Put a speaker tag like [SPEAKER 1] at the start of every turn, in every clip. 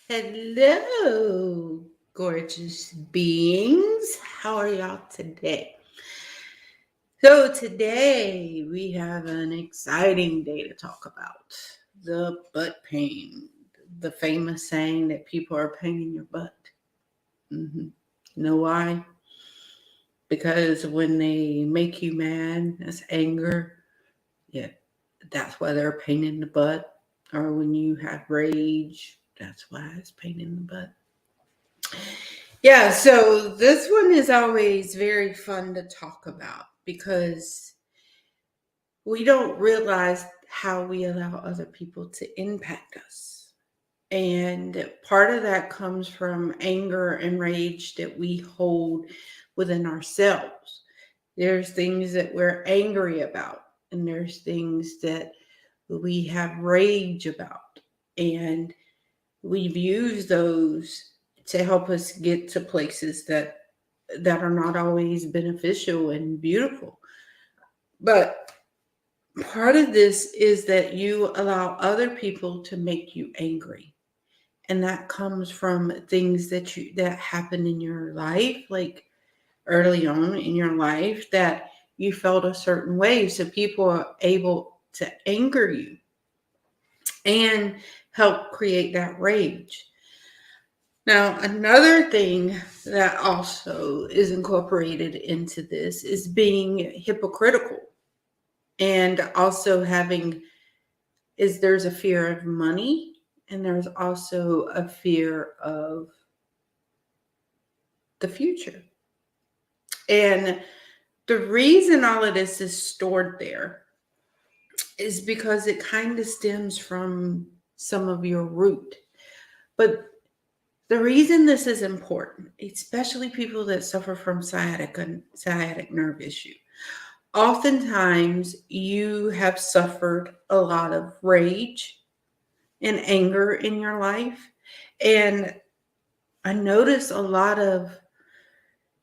[SPEAKER 1] Hello, gorgeous beings. How are y'all today? So, today we have an exciting day to talk about the butt pain, the famous saying that people are pain in your butt. hmm You know why? Because when they make you mad, that's anger. Yeah, that's why they're a pain in the butt. Or when you have rage, that's why it's pain in the butt. Yeah, so this one is always very fun to talk about because we don't realize how we allow other people to impact us. And part of that comes from anger and rage that we hold within ourselves. There's things that we're angry about, and there's things that we have rage about. And we've used those to help us get to places that are not always beneficial and beautiful. But part of this is that you allow other people to make you angry. And that comes from things that happen in your life, like early on in your life, that you felt a certain way. So people are able to anger you and help create that rage. Now, another thing that also is incorporated into this is being hypocritical, and also having is there's a fear of money, and there's also a fear of the future. And the reason all of this is stored there is because it kind of stems from some of your root. But the reason this is important, especially people that suffer from sciatic nerve issue, oftentimes you have suffered a lot of rage and anger in your life. And I notice a lot of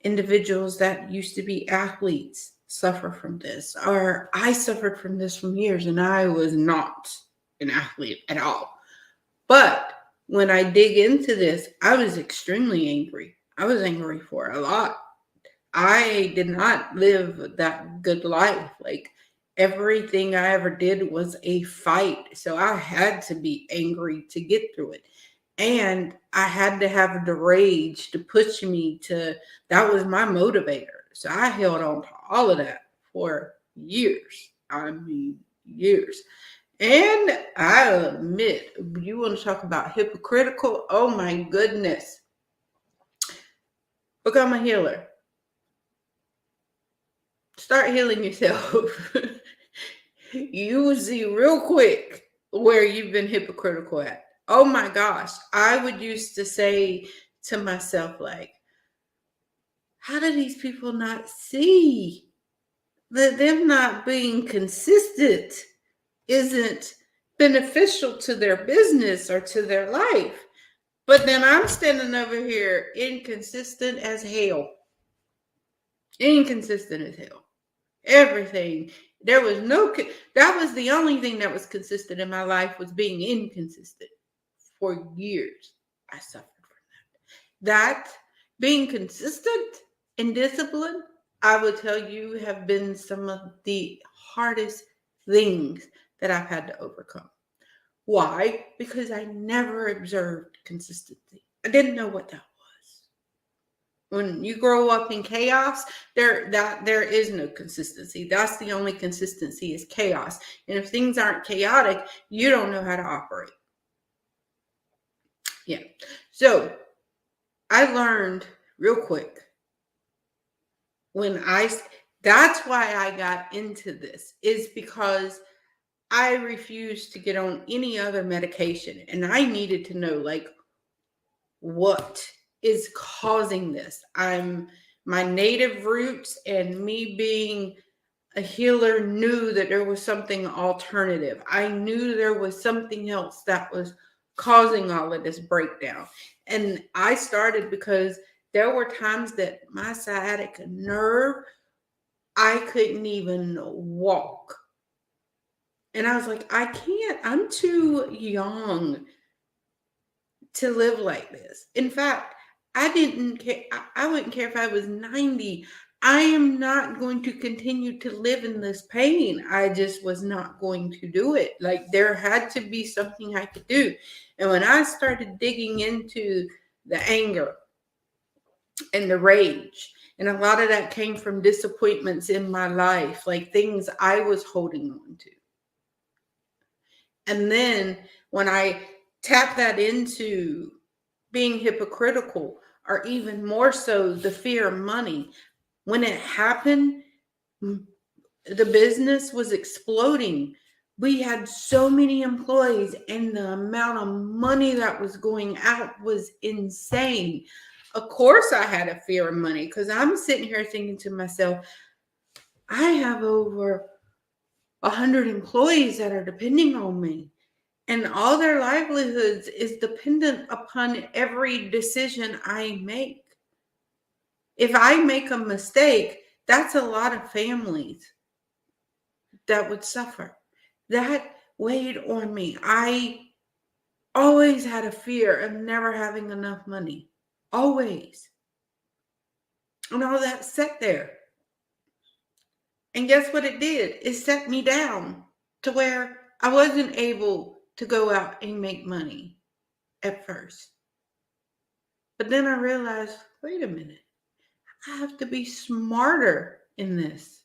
[SPEAKER 1] individuals that used to be athletes suffer from this, or I suffered from this from years, and I was not an athlete at all. But when I dig into this, I was extremely angry. I was angry for a lot. I did not live that good life. Like, everything I ever did was a fight. So I had to be angry to get through it. And I had to have the rage to push me to, that was my motivator. So I held on to all of that for years. I mean, years. And I admit, you want to talk about hypocritical? Oh my goodness. Become a healer. Start healing yourself. You will see real quick where you've been hypocritical at. Oh my gosh. I would used to say to myself, like, how do these people not see that them not being consistent isn't beneficial to their business or to their life? But then I'm standing over here inconsistent as hell. Inconsistent as hell. Everything. There was no, that was the only thing that was consistent in my life, was being inconsistent. For years, I suffered from that. That, being consistent and disciplined, I would tell you, have been some of the hardest things that I've had to overcome. Why? Because I never observed consistency. I didn't know what that was. When you grow up in chaos, there is no consistency. That's the only consistency, is chaos. And if things aren't chaotic, you don't know how to operate. Yeah. So I learned real quick when I, that's why I got into this, is because I refused to get on any other medication, and I needed to know, like, what is causing this. I'm, my native roots and me being a healer knew that there was something alternative. I knew there was something else that was causing all of this breakdown. And I started because there were times that my sciatic nerve, I couldn't even walk. And I was like, I can't, I'm too young to live like this. In fact, I didn't care. I wouldn't care if I was 90. I am not going to continue to live in this pain. I just was not going to do it. Like, there had to be something I could do. And when I started digging into the anger and the rage, and a lot of that came from disappointments in my life, like things I was holding on to. And then when I tap that into being hypocritical, or even more so, the fear of money, when it happened, the business was exploding. We had so many employees, and the amount of money that was going out was insane. Of course, I had a fear of money, because I'm sitting here thinking to myself, I have over 100 employees that are depending on me, and all their livelihoods is dependent upon every decision I make. If I make a mistake, that's a lot of families that would suffer. That weighed on me. I always had a fear of never having enough money. Always. And all that sat there. And guess what it did? It set me down to where I wasn't able to go out and make money at first. But then I realized, wait a minute, I have to be smarter in this.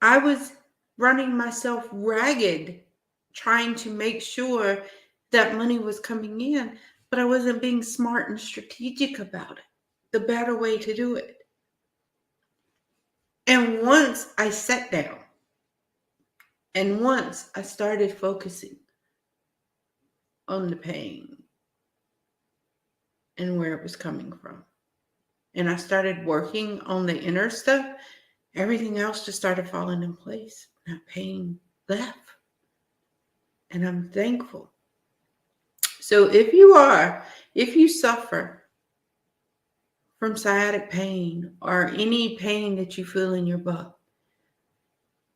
[SPEAKER 1] I was running myself ragged trying to make sure that money was coming in, but I wasn't being smart and strategic about it, the better way to do it. And once I sat down, and once I started focusing on the pain and where it was coming from, and I started working on the inner stuff, everything else just started falling in place. That pain left. And I'm thankful. So if you suffer from sciatic pain or any pain that you feel in your butt,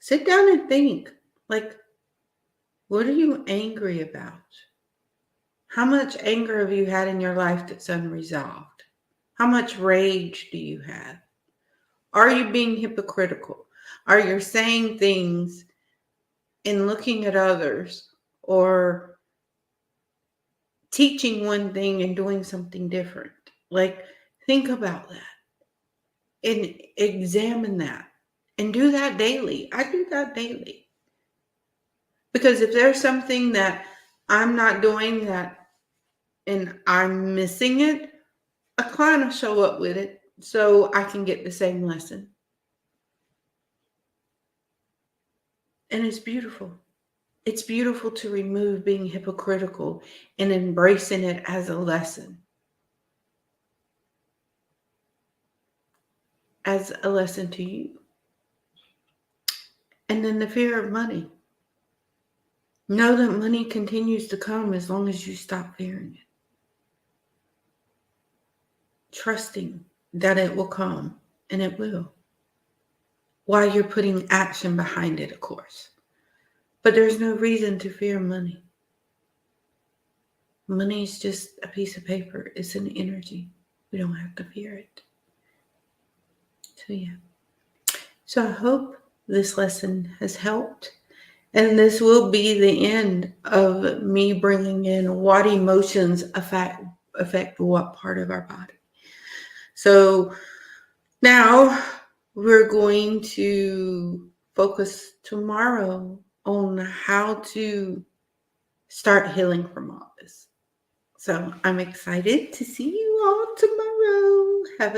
[SPEAKER 1] sit down and think, like, what are you angry about? How much anger have you had in your life that's unresolved? How much rage do you have? Are you being hypocritical? Are you saying things and looking at others, or teaching one thing and doing something different? Like, think about that and examine that and do that daily. I do that daily. Because if there's something that I'm not doing that and I'm missing it, a client will show up with it so I can get the same lesson. And it's beautiful. It's beautiful to remove being hypocritical and embracing it as a lesson. As a lesson to you. And then the fear of money. Know that money continues to come as long as you stop fearing it. Trusting that it will come, and it will. While you're putting action behind it, of course. But there's no reason to fear money. Money is just a piece of paper. It's an energy. We don't have to fear it. So yeah. So I hope this lesson has helped. And this will be the end of me bringing in what emotions affect what part of our body. So now we're going to focus tomorrow on how to start healing from all this. So I'm excited to see you all tomorrow. Have a